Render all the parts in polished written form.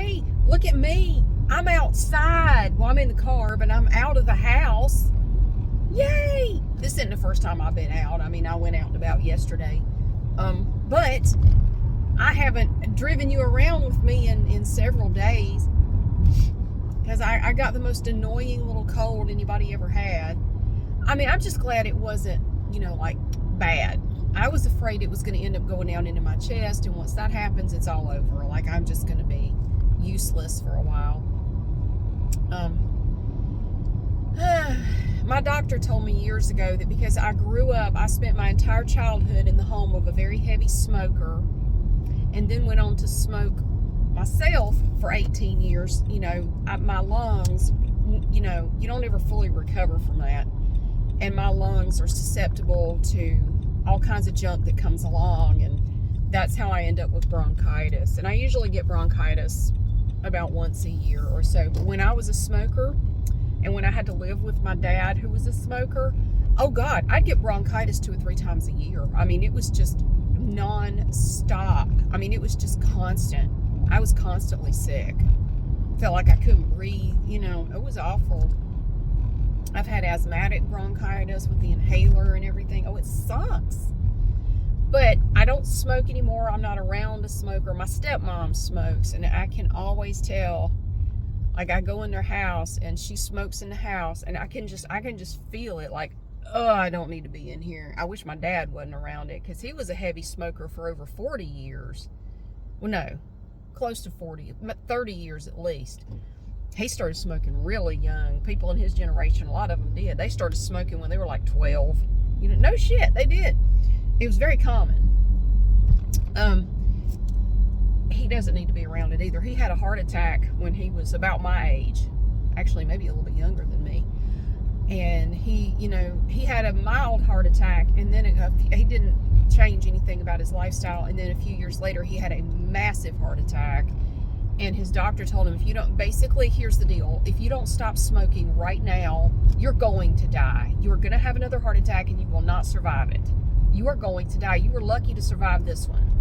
hey, look at me. I'm outside. Well, I'm in the car, but I'm out of the house. Yay! This isn't the first time I've been out. I mean, I went out and about yesterday. But I haven't driven you around with me in several days because I got the most annoying little cold anybody ever had. I mean, I'm just glad it wasn't, like bad. I was afraid it was going to end up going down into my chest, and once that happens, it's all over. Like, I'm just going to be useless for a while. My doctor told me years ago that because I grew up, I spent my entire childhood in the home of a very heavy smoker, and then went on to smoke myself for 18 years. My lungs, you don't ever fully recover from that. And my lungs are susceptible to all kinds of junk that comes along. And that's how I end up with bronchitis. And I usually get bronchitis about once a year or so. But when I was a smoker, and when I had to live with my dad who was a smoker, oh God, I'd get bronchitis 2 or 3 times a year. I mean, it was just non-stop. I mean, it was just constant. I was constantly sick. Felt like I couldn't breathe. It was awful. I've had asthmatic bronchitis with the inhaler and everything. Oh, it sucks. But I don't smoke anymore. I'm not around a smoker. My stepmom smokes, and I can always tell. Like, I go in their house and she smokes in the house, and I can just feel it. Like, oh, I don't need to be in here. I wish my dad wasn't around it, because he was a heavy smoker for over 40 years. Well, no, close to 40, 30 years at least. He started smoking really young. People in his generation, a lot of them did. They started smoking when they were like 12. No shit, they did. It was very common. He doesn't need to be around it either. He had a heart attack when he was about my age. Actually, maybe a little bit younger than me. And he had a mild heart attack, and then he didn't change anything about his lifestyle. And then a few years later, he had a massive heart attack. And his doctor told him, here's the deal. If you don't stop smoking right now, you're going to die. You're going to have another heart attack, and you will not survive it. You are going to die. You were lucky to survive this one.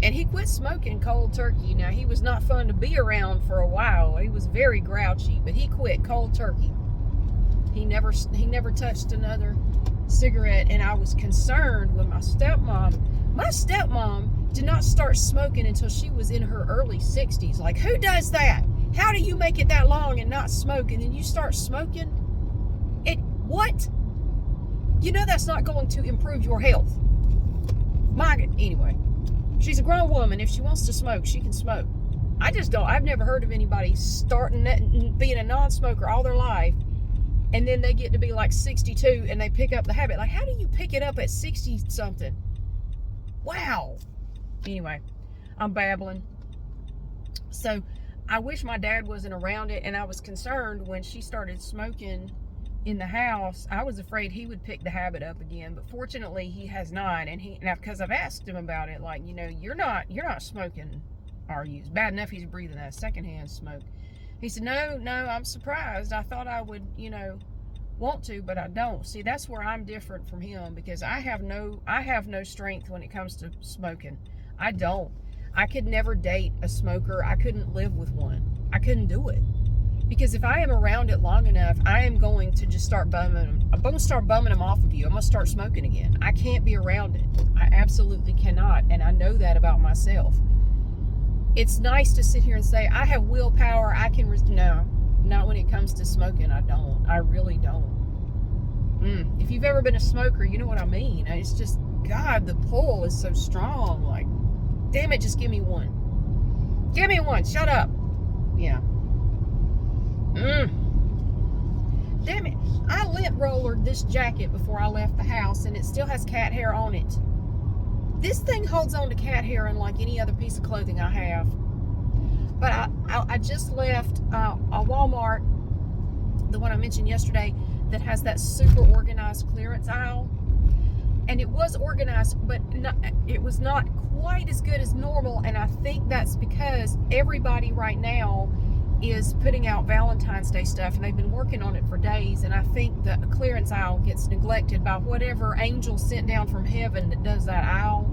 And he quit smoking cold turkey. Now, he was not fun to be around for a while. He was very grouchy, but he quit cold turkey. He never touched another cigarette, and I was concerned when my stepmom did not start smoking until she was in her early 60s. Like, who does that? How do you make it that long and not smoke, and then you start smoking? What? That's not going to improve your health. Anyway. She's a grown woman. If she wants to smoke, she can smoke. I just don't. I've never heard of anybody being a non-smoker all their life, and then they get to be like 62 and they pick up the habit. Like, how do you pick it up at 60-something? Wow. Anyway, I'm babbling. So, I wish my dad wasn't around it, and I was concerned when she started smoking in the house. I was afraid he would pick the habit up again, but fortunately he has not. And because I've asked him about it, like, you're not smoking, are you? It's bad enough he's breathing that secondhand smoke. He said, no, I'm surprised. I thought I would, want to, but I don't. See, that's where I'm different from him, because I have no strength when it comes to smoking. I don't. I could never date a smoker. I couldn't live with one. I couldn't do it. Because if I am around it long enough, I am going to just start bumming them. I'm going to start bumming them off of you. I'm going to start smoking again. I can't be around it. I absolutely cannot. And I know that about myself. It's nice to sit here and say, I have willpower. I can, no, not when it comes to smoking. I don't. I really don't. If you've ever been a smoker, you know what I mean. It's just, God, the pull is so strong. Like, damn it, just give me one. Give me one. Shut up. Yeah. Damn it. I lint rollered this jacket before I left the house, and it still has cat hair on it. This thing holds on to cat hair unlike any other piece of clothing I have. But I just left a Walmart, the one I mentioned yesterday, that has that super organized clearance aisle. And it was organized, but it was not quite as good as normal. And I think that's because everybody right now is putting out Valentine's Day stuff, and they've been working on it for days. And I think the clearance aisle gets neglected by whatever angel sent down from heaven that does that aisle.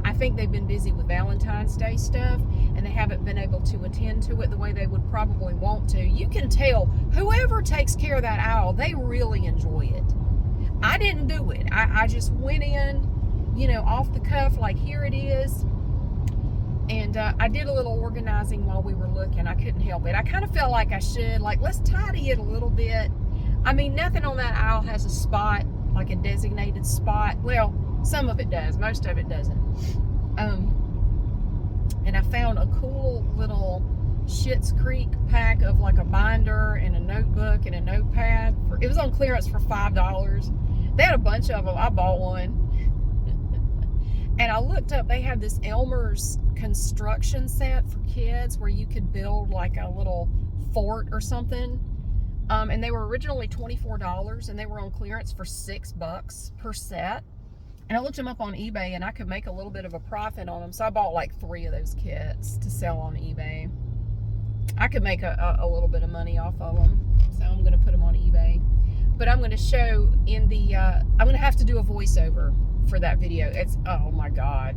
I think they've been busy with Valentine's Day stuff, and they haven't been able to attend to it the way they would probably want to. You can tell whoever takes care of that aisle, they really enjoy it. I didn't do it. I just went in, you know, off the cuff, like, here it is. And I did a little organizing while we were looking. I couldn't help it. I kind of felt like I should, like, let's tidy it a little bit. I mean, nothing on that aisle has a spot, like a designated spot. Well, some of it does. Most of it doesn't. And I found a cool little Schitt's Creek pack of like a binder and a notebook and a notepad. It was on clearance for $5. They had a bunch of them. I bought one. And I looked up, they had this Elmer's construction set for kids where you could build like a little fort or something. And they were originally $24, and they were on clearance for $6 per set. And I looked them up on eBay, and I could make a little bit of a profit on them. So I bought like 3 of those kits to sell on eBay. I could make a little bit of money off of them. So I'm going to put them on eBay. But I'm going to show in the, I'm going to have to do a voiceover for that video. It's, oh my God.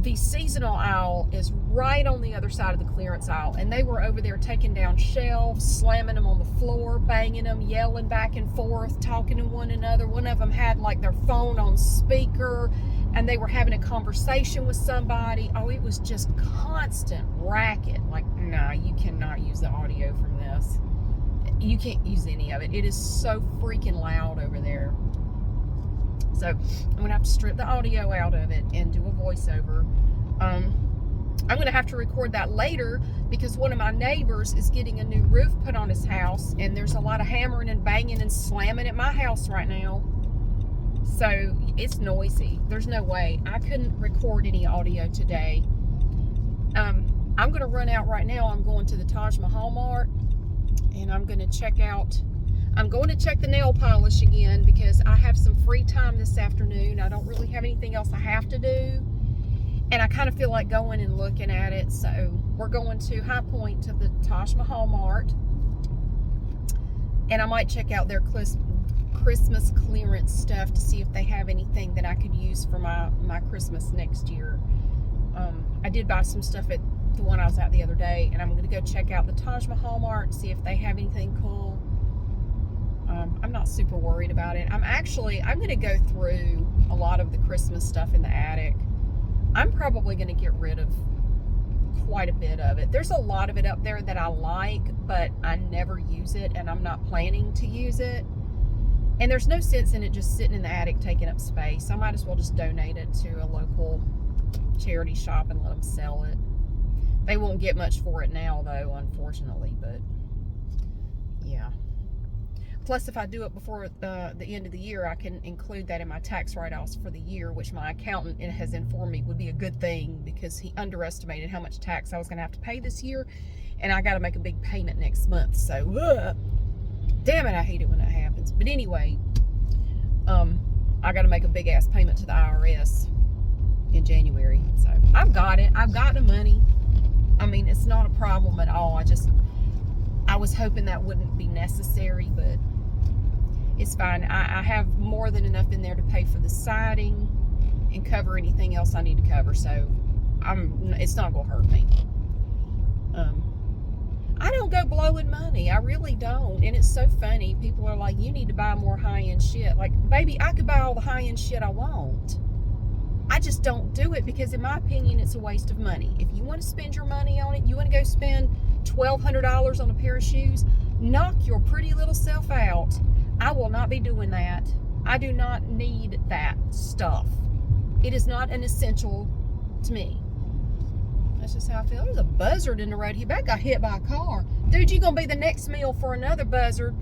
The seasonal aisle is right on the other side of the clearance aisle, and they were over there taking down shelves, slamming them on the floor, banging them, yelling back and forth, talking to one another. One of them had like their phone on speaker, and they were having a conversation with somebody. Oh, it was just constant racket. Like, nah, you cannot use the audio from this. You can't use any of it. It is so freaking loud over there. So I'm going to have to strip the audio out of it and do a voiceover. I'm going to have to record that later because one of my neighbors is getting a new roof put on his house, and there's a lot of hammering and banging and slamming at my house right now. So it's noisy. There's no way. I couldn't record any audio today. I'm going to run out right now. I'm going to the Taj Mahal Mart, and I'm going to check the nail polish again because I have some free time this afternoon. I don't really have anything else I have to do. And I kind of feel like going and looking at it. So we're going to High Point to the Taj Mahal Mart. And I might check out their Christmas clearance stuff to see if they have anything that I could use for my Christmas next year. I did buy some stuff at the one I was at the other day. And I'm going to go check out the Taj Mahal Mart and see if they have anything cool. I'm not super worried about it. I'm going to go through a lot of the Christmas stuff in the attic. I'm probably going to get rid of quite a bit of it. There's a lot of it up there that I like, but I never use it, and I'm not planning to use it. And there's no sense in it just sitting in the attic taking up space. I might as well just donate it to a local charity shop and let them sell it. They won't get much for it now, though, unfortunately, but yeah. Plus, if I do it before the end of the year, I can include that in my tax write-offs for the year, which my accountant has informed me would be a good thing because he underestimated how much tax I was going to have to pay this year, and I got to make a big payment next month. So, damn it, I hate it when that happens. But anyway, I got to make a big-ass payment to the IRS in January. So, I've got it. I've got the money. I mean, it's not a problem at all. I was hoping that wouldn't be necessary, but it's fine. I have more than enough in there to pay for the siding and cover anything else I need to cover, so it's not going to hurt me. I don't go blowing money. I really don't. And it's so funny. People are like, you need to buy more high-end shit. Like, baby, I could buy all the high-end shit I want. I just don't do it because, in my opinion, it's a waste of money. If you want to spend your money on it, you want to go spend $1,200 on a pair of shoes, knock your pretty little self out. I will not be doing that. I do not need that stuff. It is not an essential to me. That's just how I feel. There's a buzzard in the road here. That got hit by a car. Dude, you're going to be the next meal for another buzzard.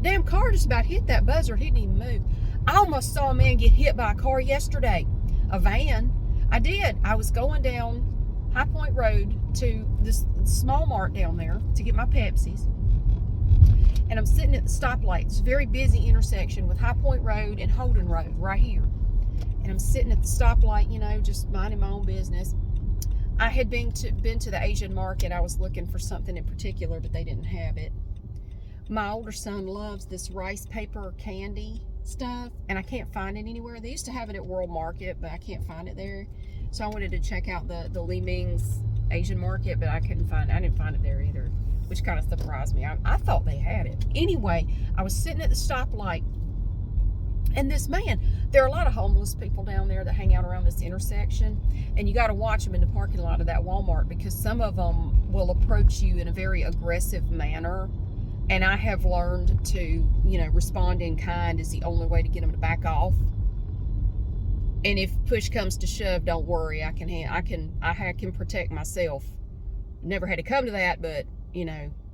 Damn car just about hit that buzzard. He didn't even move. I almost saw a man get hit by a car yesterday. A van. I did. I was going down High Point Road to this small mart down there to get my Pepsis. And I'm sitting at the stoplight. It's a very busy intersection with High Point Road and Holden Road right here. And I'm sitting at the stoplight, you know, just minding my own business. I had been to the Asian market. I was looking for something in particular, but they didn't have it. My older son loves this rice paper candy stuff, and I can't find it anywhere. They used to have it at World Market, but I can't find it there. So I wanted to check out the Li Ming's Asian market, but I didn't find it there either, which kind of surprised me. I thought they had it. Anyway, I was sitting at the stoplight, and this man, there are a lot of homeless people down there that hang out around this intersection, and you got to watch them in the parking lot of that Walmart, because some of them will approach you in a very aggressive manner, and I have learned to, respond in kind is the only way to get them to back off. And if push comes to shove, don't worry, I can protect myself. Never had to come to that, but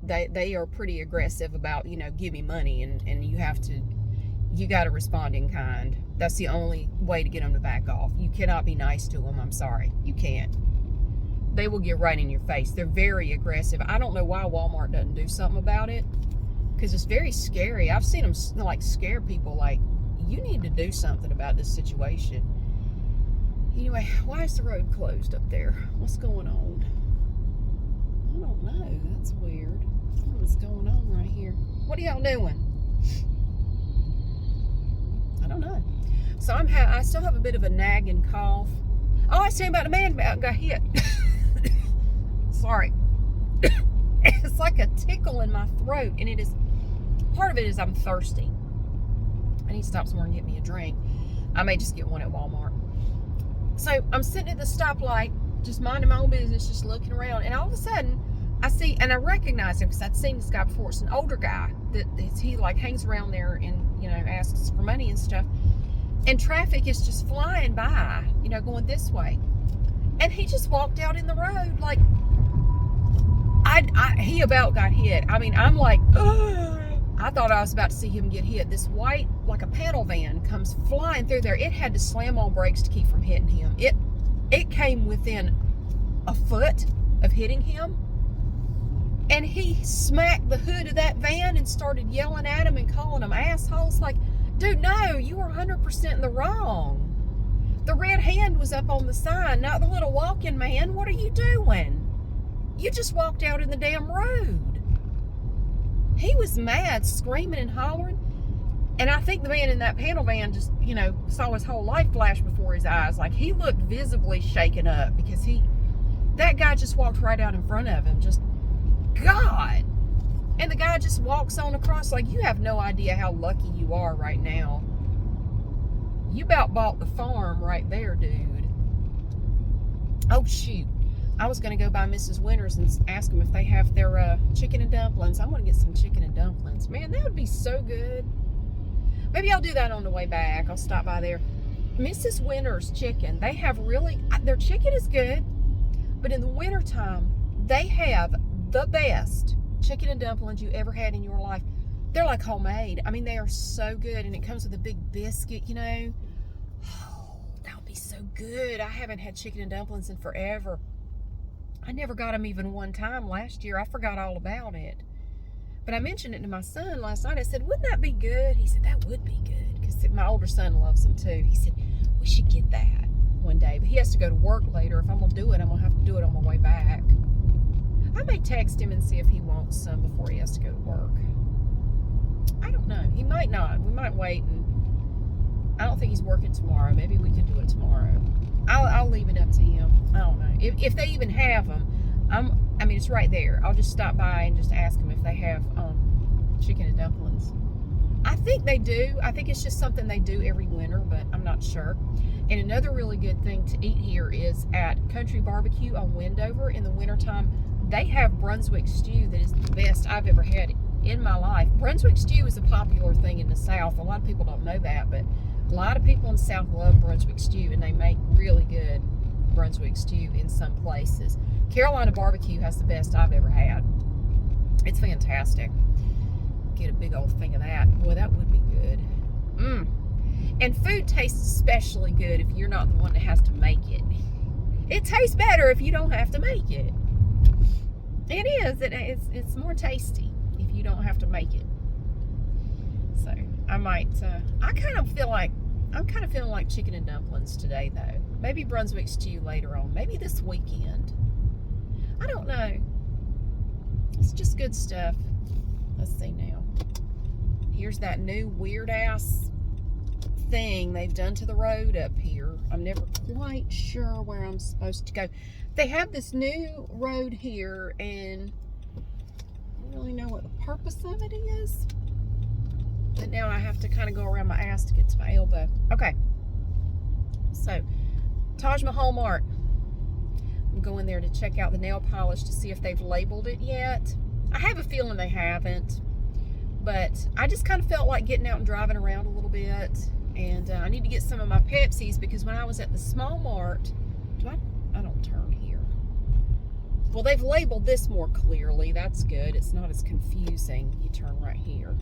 they are pretty aggressive about, give me money, and you got to respond in kind. That's the only way to get them to back off. You cannot be nice to them. I'm sorry, you can't. They will get right in your face. They're very aggressive. I don't know why Walmart doesn't do something about it, because it's very scary. I've seen them scare people. Like, you need to do something about this situation. Anyway, why is the road closed up there? What's going on? I don't know. That's weird. What's going on right here? What are y'all doing? I don't know. So I still have a bit of a nagging cough. Oh, I was saying about the man got hit. Sorry. It's like a tickle in my throat, and part of it is I'm thirsty. I need to stop somewhere and get me a drink. I may just get one at Walmart. So I'm sitting at the stoplight, just minding my own business, just looking around, and all of a sudden I see, and I recognize him because I'd seen this guy before. It's an older guy he hangs around there and asks for money and stuff. And traffic is just flying by, going this way, and he just walked out in the road like he about got hit. I mean, I'm like, ugh. I thought I was about to see him get hit. This white, like a panel van, comes flying through there. It had to slam on brakes to keep from hitting him. It came within a foot of hitting him. And he smacked the hood of that van and started yelling at him and calling them assholes. Like, dude, no, you were 100% in the wrong. The red hand was up on the sign, not the little walking man. What are you doing? You just walked out in the damn road. He was mad, screaming and hollering. And I think the man in that panel van just, saw his whole life flash before his eyes. Like, he looked visibly shaken up because that guy just walked right out in front of him. Just, God. And the guy just walks on across like, you have no idea how lucky you are right now. You about bought the farm right there, dude. Oh, shoot. I was going to go by Mrs. Winters and ask them if they have their chicken and dumplings. I want to get some chicken and dumplings. Man, that would be so good. Maybe I'll do that on the way back. I'll stop by there. Mrs. Winters chicken, they have their chicken is good, but in the wintertime, they have the best chicken and dumplings you ever had in your life. They're like homemade. I mean, they are so good, and it comes with a big biscuit, Oh, that would be so good. I haven't had chicken and dumplings in forever. I never got them even one time last year. I forgot all about it. But I mentioned it to my son last night. I said, wouldn't that be good? He said, that would be good. Because my older son loves them too. He said, we should get that one day. But he has to go to work later. If I'm going to do it, I'm going to have to do it on my way back. I may text him and see if he wants some before he has to go to work. I don't know. He might not. We might wait. And I don't think he's working tomorrow. Maybe we can do it tomorrow. I'll leave it up to him. I don't know. If they even have them, it's right there. I'll just stop by and just ask them if they have chicken and dumplings. I think they do. I think it's just something they do every winter, but I'm not sure. And another really good thing to eat here is at Country Barbecue on Wendover in the wintertime. They have Brunswick stew that is the best I've ever had in my life. Brunswick stew is a popular thing in the South. A lot of people don't know that, but a lot of people in the South love Brunswick stew, and they make really good Brunswick stew in some places. Carolina Barbecue has the best I've ever had. It's fantastic. Get a big old thing of that. Boy, that would be good. And food tastes especially good if you're not the one that has to make it. It tastes better if you don't have to make it. It is. It's more tasty if you don't have to make it. So I might. I'm kind of feeling like chicken and dumplings today, though. Maybe Brunswick stew later on. Maybe this weekend. I don't know. It's just good stuff. Let's see now. Here's that new weird ass thing they've done to the road up here. I'm never quite sure where I'm supposed to go. They have this new road here, and I don't really know what the purpose of it is. But now I have to kind of go around my ass to get to my elbow. Okay. So, Taj Mahal Mart. I'm going there to check out the nail polish to see if they've labeled it yet. I have a feeling they haven't. But I just kind of felt like getting out and driving around a little bit. And I need to get some of my Pepsis, because when I was at the small mart, I don't turn here. Well, they've labeled this more clearly. That's good. It's not as confusing. You turn right here.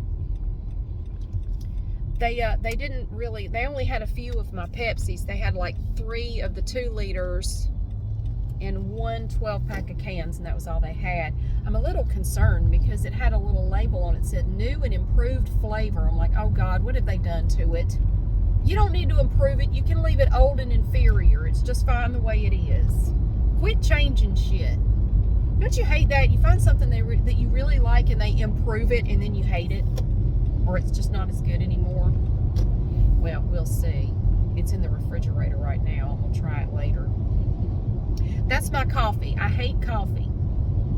They didn't really, they only had a few of my Pepsis. They had like 3 of the 2 liters and 1 12-pack of cans, and that was all they had. I'm a little concerned because it had a little label on it that said new and improved flavor. I'm like, oh God, what have they done to it? You don't need to improve it. You can leave it old and inferior. It's just fine the way it is. Quit changing shit. Don't you hate that? You find something that you really like and they improve it, and then you hate it, or it's just not as good anymore. Well, we'll see. It's in the refrigerator right now. I'm gonna try it later. That's my coffee. I hate coffee.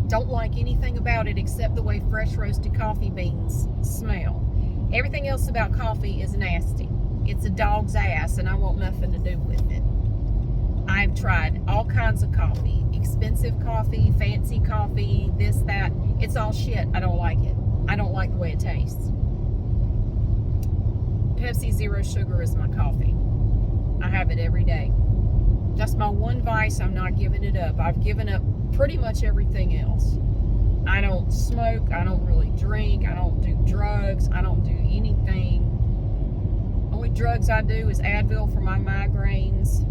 Don't like anything about it except the way fresh roasted coffee beans smell. Everything else about coffee is nasty. It's a dog's ass, and I want nothing to do with it. I've tried all kinds of coffee. Expensive coffee, fancy coffee, this, that. It's all shit. I don't like it. I don't like the way it tastes. Pepsi Zero Sugar is my coffee. I have it every day. That's my one vice. I'm not giving it up. I've given up pretty much everything else. I don't smoke. I don't really drink. I don't do drugs. I don't do anything. Only drugs I do is Advil for my migraines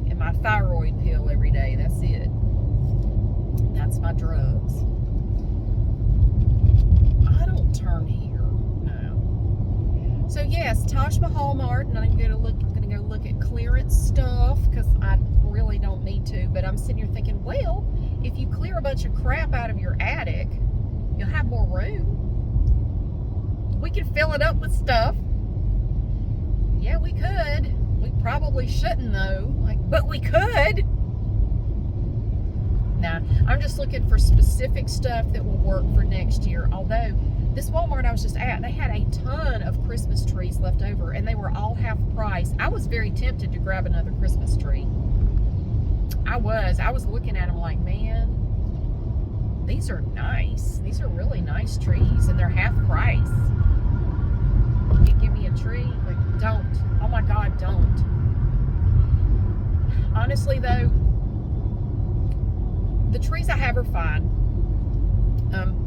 and my thyroid pill every day. That's it. That's my drugs. I don't turn here. No. So yes, Taj Mahal Mart, and I'm going to go look at clearance stuff because I really don't need to. But I'm sitting here thinking, well, if you clear a bunch of crap out of your attic, you'll have more room. We could fill it up with stuff. Yeah, we could. We probably shouldn't though. But we could. Nah, I'm just looking for specific stuff that will work for next year. Although this Walmart I was just at, they had a ton of Christmas trees left over, and they were all half price. I was very tempted to grab another Christmas tree. I was looking at them like, man, these are nice. These are really nice trees, and they're half price. You give me a tree? Like, don't. Oh my God, don't. Honestly though, the trees I have are fine.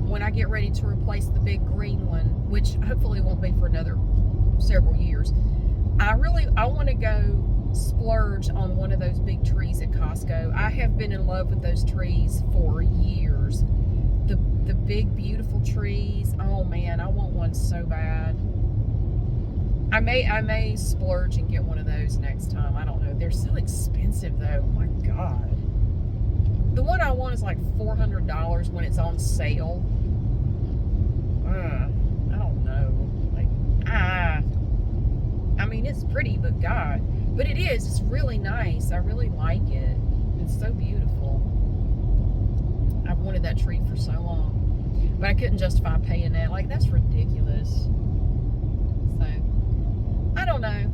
When I get ready to replace the big green one, which hopefully won't be for another several years, I want to go splurge on one of those big trees at Costco. I have been in love with those trees for years. The big beautiful trees. Oh man, I want one so bad. I may splurge and get one of those next time. I don't know. They're so expensive though. Oh my God. The one I want is like $400 when it's on sale. I don't know. I mean, it's pretty, but God. But it is. It's really nice. I really like it. It's so beautiful. I've wanted that tree for so long. But I couldn't justify paying that. Like, that's ridiculous. So, I don't know.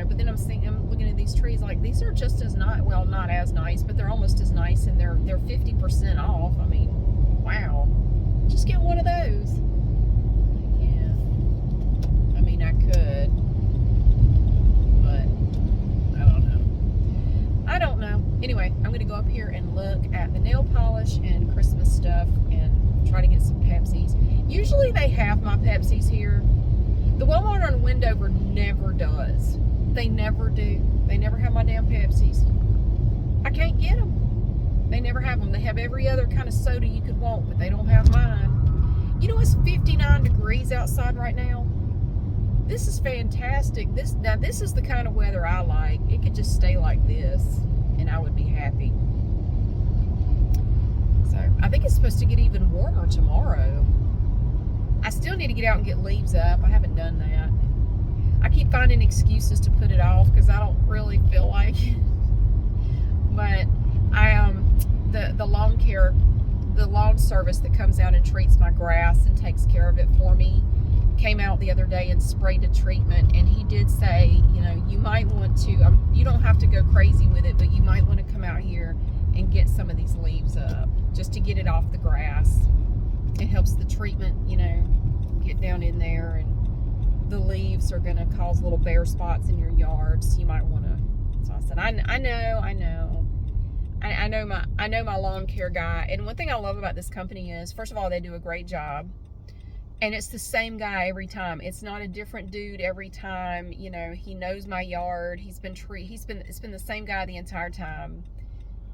But then I'm looking at these trees like, these are just as nice. Well, not as nice, but they're almost as nice, and they're 50% off. I mean, wow. Just get one of those. Yeah. I mean, I could. But, I don't know. Anyway, I'm going to go up here and look at the nail polish and Christmas stuff and try to get some Pepsis. Usually they have my Pepsis here. The Walmart on Wendover never does. They never do. They never have my damn Pepsis. I can't get them. They never have them. They have every other kind of soda you could want, but they don't have mine. You know, it's 59 degrees outside right now. This is fantastic. This is the kind of weather I like. It could just stay like this, and I would be happy. So, I think it's supposed to get even warmer tomorrow. I still need to get out and get leaves up. I haven't done that. I keep finding excuses to put it off because I don't really feel like it. But the lawn service that comes out and treats my grass and takes care of it for me came out the other day and sprayed a treatment, and he did say, you might want to, you don't have to go crazy with it, but you might want to come out here and get some of these leaves up just to get it off the grass. It helps the treatment, get down in there, and the leaves are going to cause little bare spots in your yard, so you might want to. So I said, I know my lawn care guy, and one thing I love about this company is, first of all, they do a great job, and it's the same guy every time. It's not a different dude every time. He knows my yard. It's been the same guy the entire time,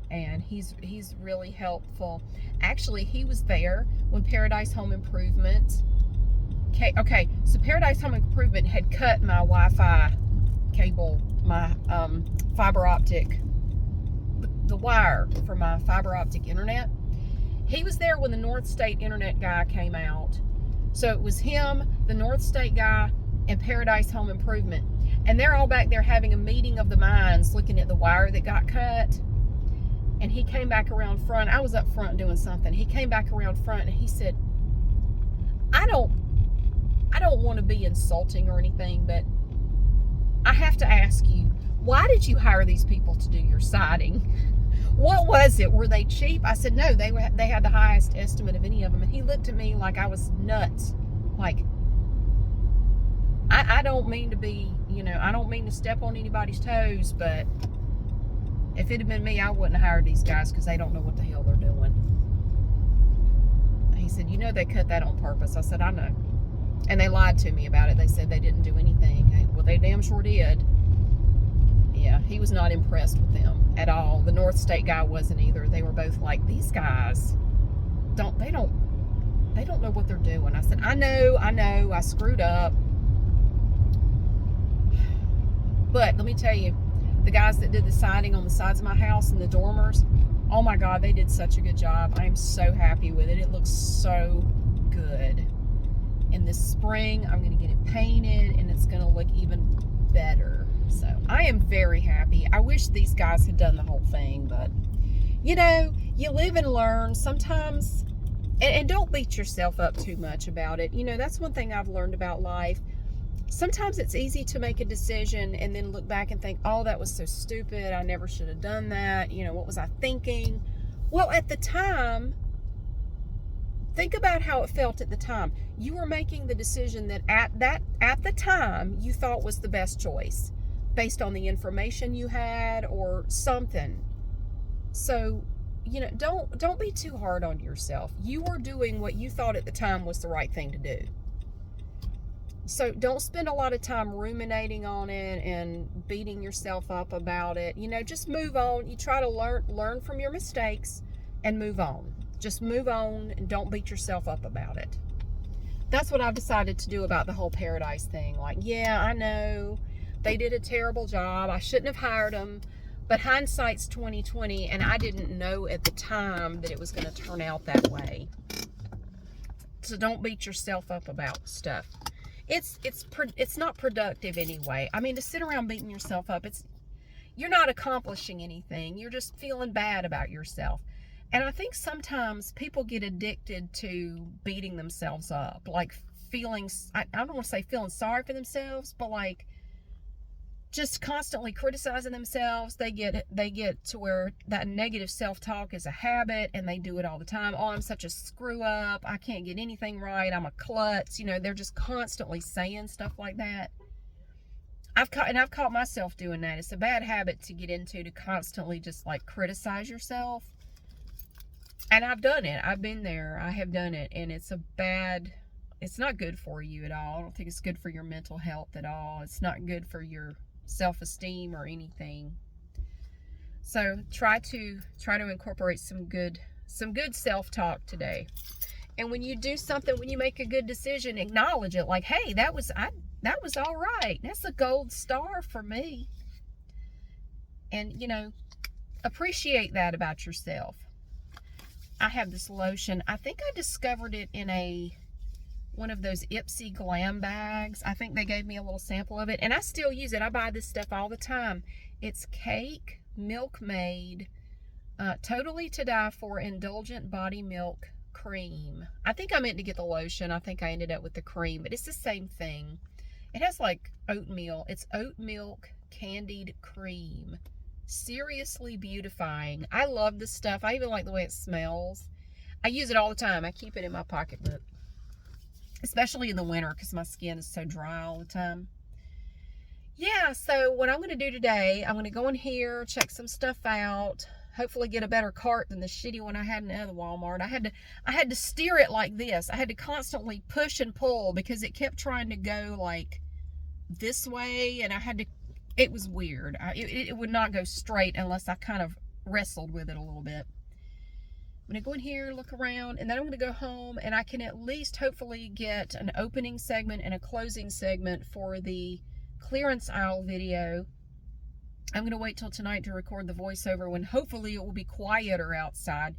and he's really helpful. Actually, he was there when Paradise Home Improvement. Okay, so Paradise Home Improvement had cut my Wi-Fi cable, my fiber optic, the wire for my fiber optic internet. He was there when the North State internet guy came out. So it was him, the North State guy, and Paradise Home Improvement. And they're all back there having a meeting of the minds, looking at the wire that got cut. And he came back around front. I was up front doing something. He came back around front and he said, I don't want to be insulting or anything, but I have to ask you, why did you hire these people to do your siding? What was it? Were they cheap? I said, no, they had the highest estimate of any of them. And he looked at me like I was nuts. Like, I don't mean to be, I don't mean to step on anybody's toes, but if it had been me, I wouldn't have hired these guys because they don't know what the hell they're doing. He said, they cut that on purpose. I said, I know. And they lied to me about it. They said they didn't do anything. Well, they damn sure did. Yeah, he was not impressed with them at all. The North State guy wasn't either. They were both like, these guys don't know what they're doing. I said, I know, I screwed up. But let me tell you, the guys that did the siding on the sides of my house and the dormers, oh my God, they did such a good job. I am so happy with it. It looks so good. In this spring, I'm going to get it painted, and it's going to look even better. So I am very happy. I wish these guys had done the whole thing, but you live and learn sometimes, and don't beat yourself up too much about it. That's one thing I've learned about life. Sometimes it's easy to make a decision and then look back and think, oh, that was so stupid. I never should have done that. What was I thinking? Well, at the time, think about how it felt at the time. You were making the decision that at the time you thought was the best choice based on the information you had or something. So, don't be too hard on yourself. You were doing what you thought at the time was the right thing to do. So don't spend a lot of time ruminating on it and beating yourself up about it. Just move on. You try to learn from your mistakes and move on. Just move on and don't beat yourself up about it. That's what I've decided to do about the whole Paradise thing. Like, yeah, I know they did a terrible job. I shouldn't have hired them. But hindsight's 20/20, and I didn't know at the time that it was going to turn out that way. So don't beat yourself up about stuff. It's not productive anyway. I mean, to sit around beating yourself up, you're not accomplishing anything. You're just feeling bad about yourself. And I think sometimes people get addicted to beating themselves up, like I don't want to say feeling sorry for themselves, but like just constantly criticizing themselves. They get to where that negative self-talk is a habit, and they do it all the time. Oh, I'm such a screw up. I can't get anything right. I'm a klutz. They're just constantly saying stuff like that. I've caught myself doing that. It's a bad habit to get into, to constantly just like criticize yourself. And I've done it. I've been there. I have done it. And it's not good for you at all. I don't think it's good for your mental health at all. It's not good for your self-esteem or anything. So try to incorporate some good self-talk today. And when you do something, when you make a good decision, acknowledge it. Like, hey, that was all right. That's a gold star for me. And appreciate that about yourself. I have this lotion. I think I discovered it in a one of those Ipsy Glam bags. I think they gave me a little sample of it, and I still use it. I buy this stuff all the time. It's Cake Milkmaid Totally to Die For Indulgent Body Milk Cream. I think I meant to get the lotion. I think I ended up with the cream, but it's the same thing. It has like oatmeal. It's oat milk candied cream. Seriously beautifying. I love this stuff. I even like the way it smells. I use it all the time. I keep it in my pocketbook, especially in the winter because my skin is so dry all the time. Yeah, so what I'm going to do today, I'm going to go in here, check some stuff out, hopefully get a better cart than the shitty one I had in the other Walmart. I had to steer it like this. I had to constantly push and pull because it kept trying to go like this way, and it was weird. It would not go straight unless I kind of wrestled with it a little bit. I'm going to go in here, look around, and then I'm going to go home, and I can at least hopefully get an opening segment and a closing segment for the clearance aisle video. I'm going to wait till tonight to record the voiceover when hopefully it will be quieter outside.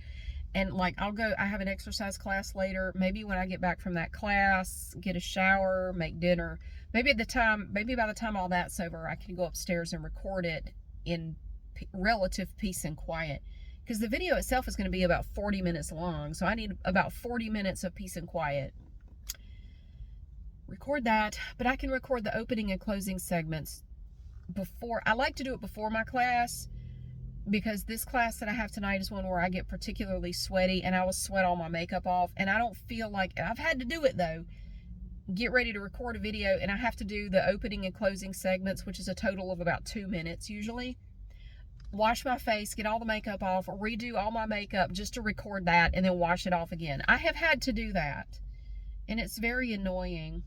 And like I have an exercise class later. Maybe when I get back from that class, get a shower, make dinner. Maybe by the time all that's over, I can go upstairs and record it in relative peace and quiet. Because the video itself is going to be about 40 minutes long. So I need about 40 minutes of peace and quiet. Record that. But I can record the opening and closing segments before. I like to do it before my class. Because this class that I have tonight is one where I get particularly sweaty. And I will sweat all my makeup off. And I don't feel like. I've had to do it though. Get ready to record a video. And I have to do the opening and closing segments. Which is a total of about 2 minutes usually. Wash my face, get all the makeup off, redo all my makeup just to record that, and then wash it off again. I have had to do that, and it's very annoying.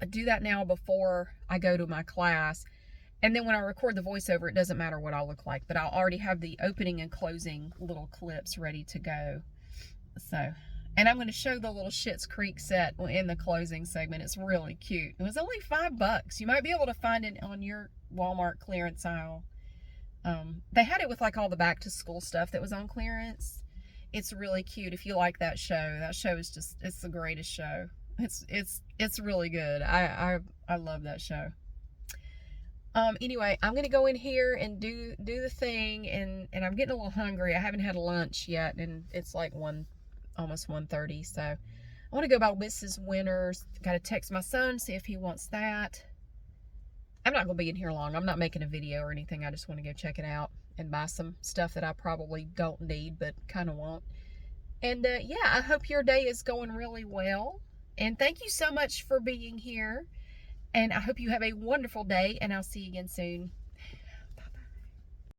I do that now before I go to my class, and then when I record the voiceover, it doesn't matter what I look like, but I'll already have the opening and closing little clips ready to go. So, and I'm going to show the little Schitt's Creek set in the closing segment. It's really cute. It was only $5. You might be able to find it on your Walmart clearance aisle. They had it with like all the back to school stuff that was on clearance. It's really cute if you like that show. That show is just, it's the greatest show. It's really good. I love that show. Anyway, I'm gonna go in here and do the thing, and I'm getting a little hungry. I haven't had lunch yet, and it's like almost 1:30. So I want to go by Mrs. Winter's. Got to text my son, see if he wants that. I'm not going to be in here long. I'm not making a video or anything. I just want to go check it out and buy some stuff that I probably don't need, but kind of want. And yeah, I hope your day is going really well. And thank you so much for being here. And I hope you have a wonderful day, and I'll see you again soon.